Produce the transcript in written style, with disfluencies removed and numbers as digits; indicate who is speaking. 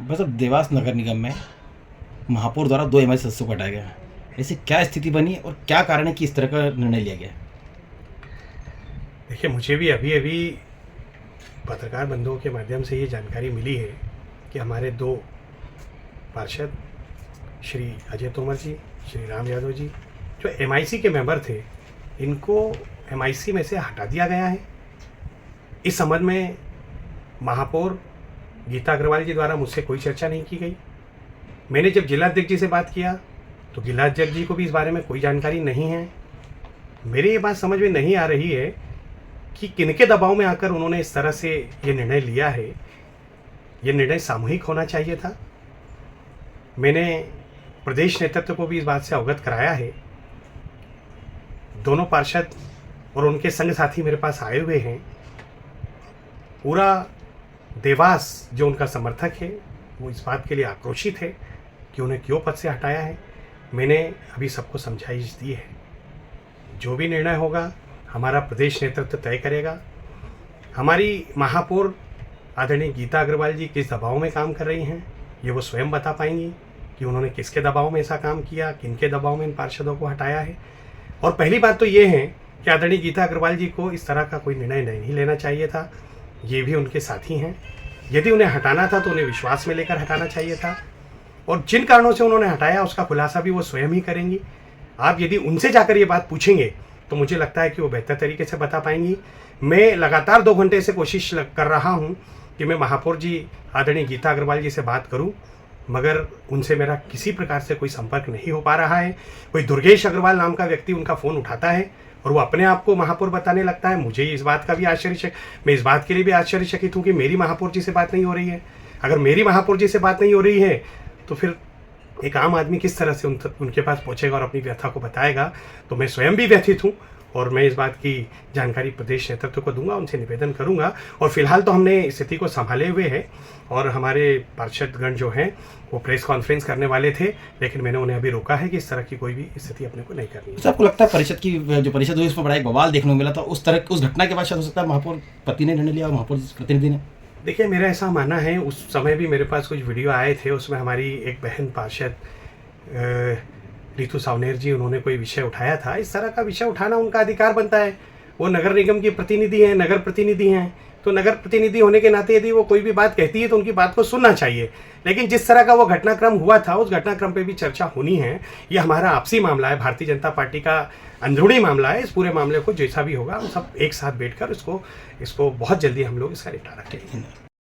Speaker 1: बस अब देवास नगर निगम में महापौर द्वारा 2 एमआई सदस्यों को हटाया गया। ऐसी क्या स्थिति बनी और क्या कारण है कि इस तरह का निर्णय लिया गया?
Speaker 2: देखिए, मुझे भी अभी अभी पत्रकार बंधुओं के माध्यम से ये जानकारी मिली है कि हमारे 2 पार्षद श्री अजय तोमर जी, श्री राम यादव जी, जो एमआईसी के मेंबर थे, इनको एमआईसी में से हटा दिया गया है। इस संबंध में महापौर गीता अग्रवाल जी द्वारा मुझसे कोई चर्चा नहीं की गई। मैंने जब जिलाध्यक्ष जी से बात किया तो जिलाध्यक्ष जी को भी इस बारे में कोई जानकारी नहीं है। मेरे ये बात समझ में नहीं आ रही है कि किनके दबाव में आकर उन्होंने इस तरह से ये निर्णय लिया है। ये निर्णय सामूहिक होना चाहिए था। मैंने प्रदेश नेतृत्व को भी इस बात से अवगत कराया है। दोनों पार्षद और उनके संग साथी मेरे पास आए हुए हैं। पूरा देवास जो उनका समर्थक है वो इस बात के लिए आक्रोशित है कि उन्हें क्यों पद से हटाया है। मैंने अभी सबको समझाइश दी है। जो भी निर्णय होगा हमारा प्रदेश नेतृत्व तय करेगा। हमारी महापौर आदरणीय गीता अग्रवाल जी किस दबाव में काम कर रही हैं ये वो स्वयं बता पाएंगी कि उन्होंने किसके दबाव में ऐसा काम किया, किनके दबाव में इन पार्षदों को हटाया है। और पहली बात तो ये है कि आदरणीय गीता अग्रवाल जी को इस तरह का कोई निर्णय नहीं लेना चाहिए था। ये भी उनके साथी हैं। यदि उन्हें हटाना था तो उन्हें विश्वास में लेकर हटाना चाहिए था, और जिन कारणों से उन्होंने हटाया उसका खुलासा भी वो स्वयं ही करेंगी। आप यदि उनसे जाकर ये बात पूछेंगे तो मुझे लगता है कि वो बेहतर तरीके से बता पाएंगी। मैं लगातार 2 घंटे से कोशिश कर रहा हूँ कि मैं महापौर जी आदरणीय गीता अग्रवाल जी से बात करूँ, मगर उनसे मेरा किसी प्रकार से कोई संपर्क नहीं हो पा रहा है। कोई दुर्गेश अग्रवाल नाम का व्यक्ति उनका फ़ोन उठाता है और वो अपने आप को महापौर बताने लगता है। मुझे इस बात का भी मैं इस बात के लिए भी आश्चर्यचकित हूँ कि मेरी महापौर जी से बात नहीं हो रही है। अगर मेरी महापौर जी से बात नहीं हो रही है तो फिर एक आम आदमी किस तरह से उनके पास पहुंचेगा और अपनी व्यथा को बताएगा। तो मैं स्वयं भी व्यथित हूँ और मैं इस बात की जानकारी प्रदेश नेतृत्व को दूंगा, उनसे निवेदन करूंगा। और फिलहाल तो हमने स्थिति को संभाले हुए हैं और हमारे पार्षदगण जो हैं वो प्रेस कॉन्फ्रेंस करने वाले थे, लेकिन मैंने उन्हें अभी रोका है कि इस तरह की कोई भी स्थिति अपने को नहीं करनी है।
Speaker 1: तो आपको लगता है परिषद हुई उस पर बड़ा एक बवाल देखने को मिला था, उस घटना के बाद शायद हो सकता है महापौर पति ने निर्णय लिया और महापौर प्रतिनिधि ने?
Speaker 2: देखिए, मेरा ऐसा मानना है, उस समय भी मेरे पास कुछ वीडियो आए थे, उसमें हमारी एक बहन पार्षद रितु सावनेर जी, उन्होंने कोई विषय उठाया था। इस तरह का विषय उठाना उनका अधिकार बनता है। वो नगर निगम की प्रतिनिधि हैं, नगर प्रतिनिधि हैं, तो नगर प्रतिनिधि होने के नाते यदि वो कोई भी बात कहती है तो उनकी बात को सुनना चाहिए। लेकिन जिस तरह का वो घटनाक्रम हुआ था उस घटनाक्रम पे भी चर्चा होनी है। ये हमारा आपसी मामला है, भारतीय जनता पार्टी का अंदरूनी मामला है। इस पूरे मामले को जैसा भी होगा हम सब एक साथ बैठकर इसको बहुत जल्दी हम लोग इसका निपटारा करेंगे।